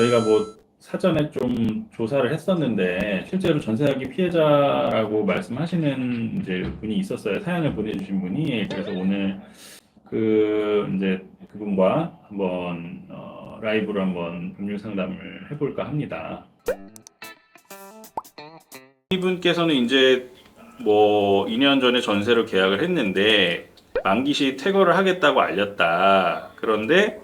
저희가 뭐 사전에 좀 조사를 했었는데 실제로 전세 사기 피해자라고 말씀하시는 이제 분이 있었어요. 사연을 보내주신 분이. 그래서 오늘 그 이제 그분과 한번 라이브로 한번 법률 상담을 해볼까 합니다. 이분께서는 이제 뭐 2년 전에 전세로 계약을 했는데 만기 시 퇴거를 하겠다고 알렸다. 그런데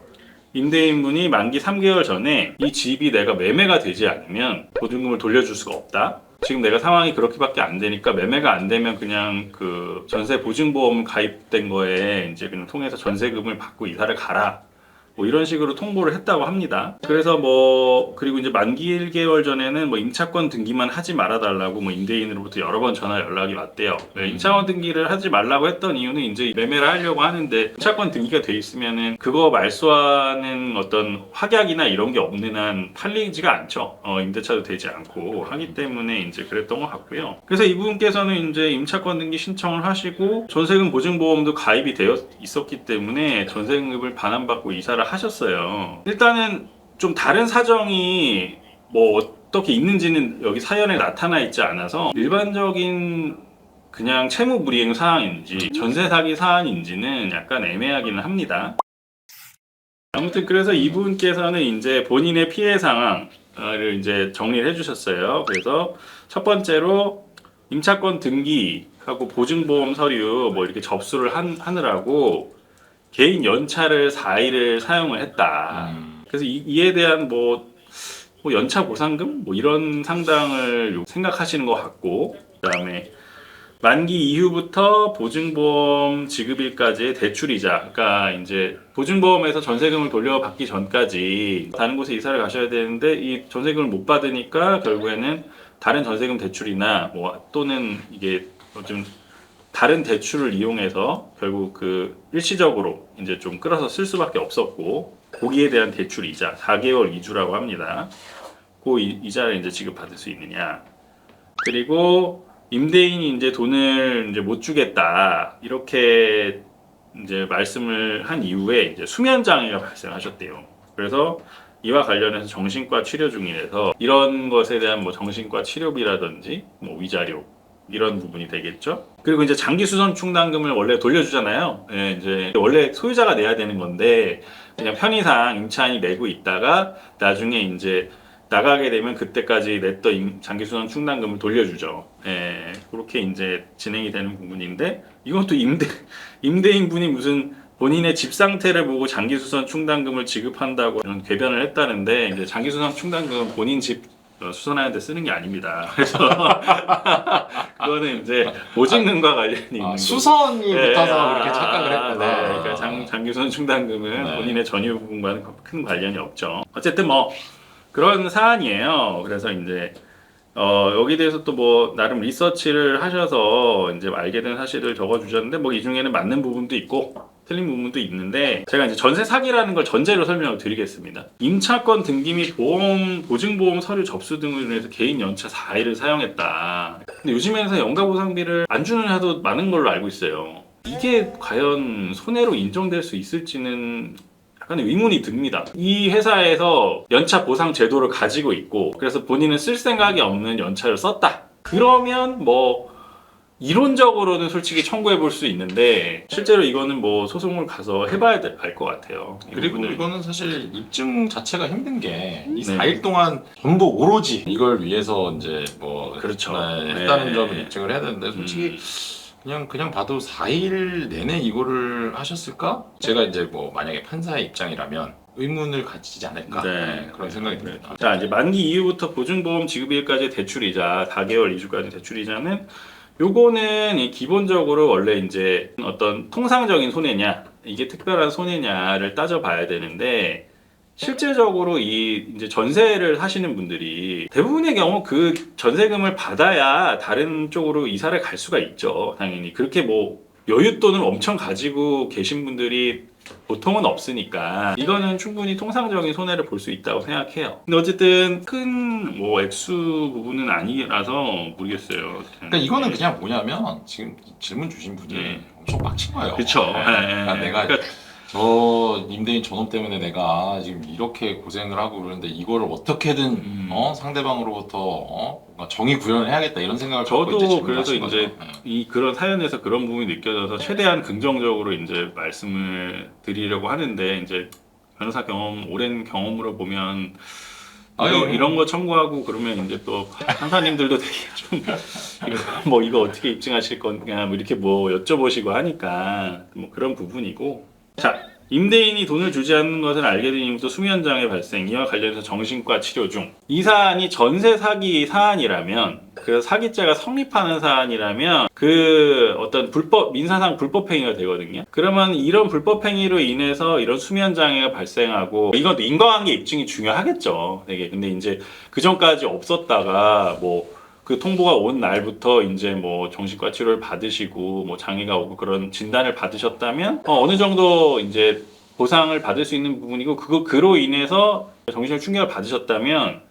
임대인분이 만기 3개월 전에 이 집이 내가 매매가 되지 않으면 보증금을 돌려줄 수가 없다. 지금 내가 상황이 그렇게밖에 안 되니까 매매가 안 되면 그냥 그 전세 보증보험 가입된 거에 이제 그냥 통해서 전세금을 받고 이사를 가라. 뭐 이런 식으로 통보를 했다고 합니다. 그래서 뭐 그리고 이제 만기 1개월 전에는 뭐 임차권 등기만 하지 말아 달라고 뭐 임대인으로부터 여러 번 전화 연락이 왔대요. 네, 임차권 등기를 하지 말라고 했던 이유는 이제 매매를 하려고 하는데 임차권 등기가 돼 있으면은 그거 말소하는 어떤 확약이나 이런 게 없는 한 팔리지가 않죠. 임대차도 되지 않고 하기 때문에 이제 그랬던 것 같고요. 그래서 이분께서는 이제 임차권 등기 신청을 하시고 전세금 보증보험도 가입이 되어 있었기 때문에 전세금을 반환받고 이사를 하셨어요. 일단은 좀 다른 사정이 뭐 어떻게 있는지는 여기 사연에 나타나 있지 않아서 일반적인 그냥 채무불이행 사항인지 전세 사기 사안인지는 약간 애매하기는 합니다. 아무튼 그래서 이분께서는 이제 본인의 피해 상황을 이제 정리를 해주셨어요. 그래서 첫 번째로 임차권 등기하고 보증보험 서류 뭐 이렇게 접수를 하느라고 개인 연차를 4일을 사용을 했다. 그래서 이에 대한 뭐 연차 보상금 뭐 이런 상당을 생각하시는 것 같고, 그다음에 만기 이후부터 보증보험 지급일까지의 대출이자, 그러니까 이제 보증보험에서 전세금을 돌려받기 전까지 다른 곳에 이사를 가셔야 되는데 이 전세금을 못 받으니까 결국에는 다른 전세금 대출이나 뭐 또는 이게 좀 다른 대출을 이용해서 결국 그 일시적으로 이제 좀 끌어서 쓸 수밖에 없었고, 거기에 대한 대출 이자 4개월 이주라고 합니다. 그 이자를 이제 지급받을 수 있느냐. 그리고 임대인이 이제 돈을 이제 못 주겠다 이렇게 이제 말씀을 한 이후에 이제 수면 장애가 발생하셨대요. 그래서 이와 관련해서 정신과 치료 중이라서 이런 것에 대한 뭐 정신과 치료비라든지 뭐 위자료 이런 부분이 되겠죠. 그리고 이제 장기 수선 충당금을 원래 돌려주잖아요. 예, 이제 원래 소유자가 내야 되는 건데 그냥 편의상 임차인이 내고 있다가 나중에 이제 나가게 되면 그때까지 냈던 장기 수선 충당금을 돌려주죠. 예, 그렇게 이제 진행이 되는 부분인데 이것도 임대인분이 무슨 본인의 집 상태를 보고 장기 수선 충당금을 지급한다고 이런 궤변을 했다는데, 이제 장기 수선 충당금은 본인 집 수선하는데 쓰는 게 아닙니다. 그래서 그거는 이제 보증금과 관련이 있는 거죠. 수선이 붙어서 그렇게 착각을 했구나. 네, 그러니까 장기수선 충당금은 네. 본인의 전유 부분과는 큰 관련이 없죠. 어쨌든 뭐 그런 사안이에요. 그래서 이제 여기 대해서 또 뭐 나름 리서치를 하셔서 이제 알게 된 사실을 적어주셨는데 뭐 이 중에는 맞는 부분도 있고 틀린 부분도 있는데, 제가 이제 전세 사기라는 걸 전제로 설명을 드리겠습니다. 임차권 등기 및 보증보험 서류 접수 등을 위해서 개인 연차 4일을 사용했다. 근데 요즘에는 연가보상비를 안 주는 회사도 많은 걸로 알고 있어요. 이게 과연 손해로 인정될 수 있을지는 약간 의문이 듭니다. 이 회사에서 연차 보상 제도를 가지고 있고, 그래서 본인은 쓸 생각이 없는 연차를 썼다. 그러면 뭐 이론적으로는 솔직히 청구해 볼 수 있는데 실제로 이거는 뭐 소송을 가서 해봐야 알 것 같아요. 그리고 이거는 사실 입증 자체가 힘든 게 이 네. 4일 동안 전부 오로지 이걸 위해서 이제 뭐 그렇죠. 했다는 네. 점을 입증을 해야 되는데 솔직히 그냥 봐도 4일 내내 이거를 하셨을까? 제가 이제 뭐 만약에 판사의 입장이라면 의문을 가지지 않을까? 네. 그런 생각이 듭니다. 자, 이제 만기 이후부터 보증보험 지급일까지 대출이자 4개월 이주까지 대출이자는 요거는 기본적으로 원래 이제 어떤 통상적인 손해냐 이게 특별한 손해냐를 따져봐야 되는데, 실제적으로 이 이제 전세를 하시는 분들이 대부분의 경우 그 전세금을 받아야 다른 쪽으로 이사를 갈 수가 있죠. 당연히 그렇게 뭐 여윳돈을 엄청 가지고 계신 분들이 보통은 없으니까 이거는 충분히 통상적인 손해를 볼 수 있다고 생각해요. 근데 어쨌든 큰 뭐 액수 부분은 아니라서 모르겠어요. 그러니까 이거는 그냥 뭐냐면 지금 질문 주신 분이 엄청 빡친 거예요. 그렇죠. 그러니까 내가 저 임대인 전업 때문에 내가 지금 이렇게 고생을 하고 그러는데 이거를 어떻게든 상대방으로부터 뭔가 정의 구현을 해야겠다 이런 생각을 갖고 이제 저도 질문을 그래서 하신 이제 거죠. 네. 이 그런 사연에서 그런 부분이 느껴져서 최대한 긍정적으로 이제 말씀을 드리려고 하는데 이제 변호사 경험 오랜 경험으로 보면 아유. 이런 거 청구하고 그러면 이제 또 판사님들도 되게 좀 이거 어떻게 입증하실 거냐 뭐 이렇게 뭐 여쭤보시고 하니까 뭐 그런 부분이고. 자, 임대인이 돈을 주지 않는 것을 알게 된 이후부터 수면장애 발생, 이와 관련해서 정신과 치료 중. 이 사안이 전세 사기 사안이라면, 그 사기죄가 성립하는 사안이라면 그 어떤 민사상 불법행위가 되거든요. 그러면 이런 불법행위로 인해서 이런 수면장애가 발생하고, 이건 인과관계 입증이 중요하겠죠. 되게. 근데 이제 그 전까지 없었다가 그 통보가 온 날부터 이제 뭐 정신과 치료를 받으시고 뭐 장애가 오고 그런 진단을 받으셨다면 어느 정도 이제 보상을 받을 수 있는 부분이고, 그로 인해서 정신적 충격을 받으셨다면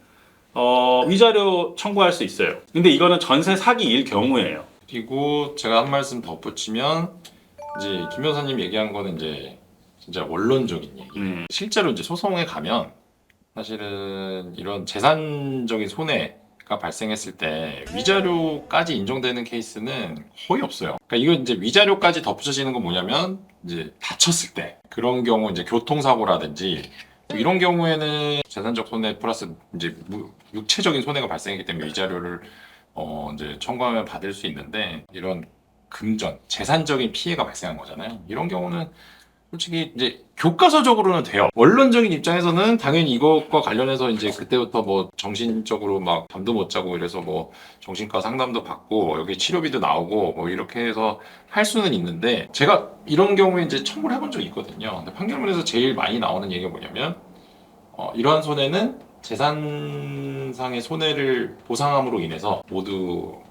위자료 청구할 수 있어요. 근데 이거는 전세 사기일 경우예요. 그리고 제가 한 말씀 덧붙이면 이제 김 변호사님 얘기한 거는 이제 진짜 원론적인 얘기. 실제로 이제 소송에 가면 사실은 이런 재산적인 손해가 발생했을 때 위자료까지 인정되는 케이스는 거의 없어요. 그러니까 이거 이제 위자료까지 덧붙여지는 건 뭐냐면 이제 다쳤을 때 그런 경우 이제 교통사고라든지 이런 경우에는 재산적 손해 플러스 이제 육체적인 손해가 발생했기 때문에 위자료를 이제 청구하면 받을 수 있는데 이런 금전, 재산적인 피해가 발생한 거잖아요. 이런 경우는 솔직히 이제 교과서적으로는 돼요. 원론적인 입장에서는 당연히 이것과 관련해서 이제 그때부터 뭐 정신적으로 막 잠도 못 자고 이래서 뭐 정신과 상담도 받고 여기 치료비도 나오고 뭐 이렇게 해서 할 수는 있는데 제가 이런 경우에 이제 청구를 해본 적이 있거든요. 근데 판결문에서 제일 많이 나오는 얘기가 뭐냐면 이러한 손해는 재산상의 손해를 보상함으로 인해서 모두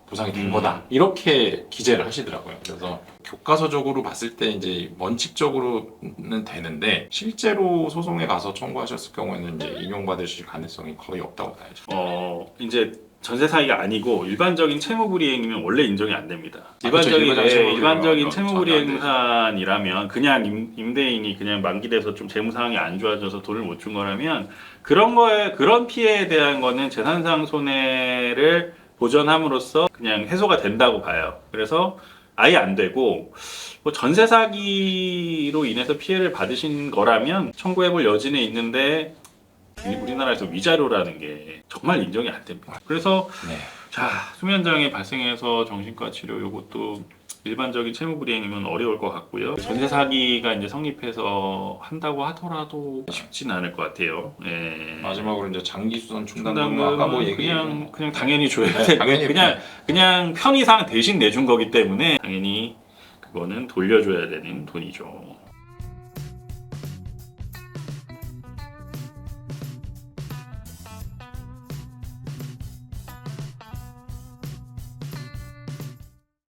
보상이 된 거다 이렇게 기재를 하시더라고요. 그래서 교과서적으로 봤을 때 이제 원칙적으로는 되는데 실제로 소송에 가서 청구하셨을 경우에는 이제 인용받으실 가능성이 거의 없다고 봐야죠. 이제 전세 사기가 아니고 일반적인 채무불이행이면 원래 인정이 안 됩니다. 그렇죠. 일반적인 전혀 안 채무불이행 되죠. 사안이라면 그냥 임대인이 그냥 만기돼서 좀 재무 상황이 안 좋아져서 돈을 못 준 거라면 그런 피해에 대한 거는 재산상 손해를 보전함으로써 그냥 해소가 된다고 봐요. 그래서 아예 안 되고 뭐 전세 사기로 인해서 피해를 받으신 거라면 청구해볼 여지는 있는데 우리나라에서 위자료라는 게 정말 인정이 안 됩니다. 그래서 네. 자, 수면장애 발생해서 정신과 치료 요것도 일반적인 채무불이행이면 어려울 것 같고요. 전세 사기가 이제 성립해서 한다고 하더라도 쉽진 않을 것 같아요. 예. 마지막으로 이제 장기수선 충당금은 아까 뭐 얘기했죠. 그냥 당연히 줘야 네, 돼. 당연히 그냥 편의상 대신 내준 거기 때문에 당연히 그거는 돌려줘야 되는 돈이죠.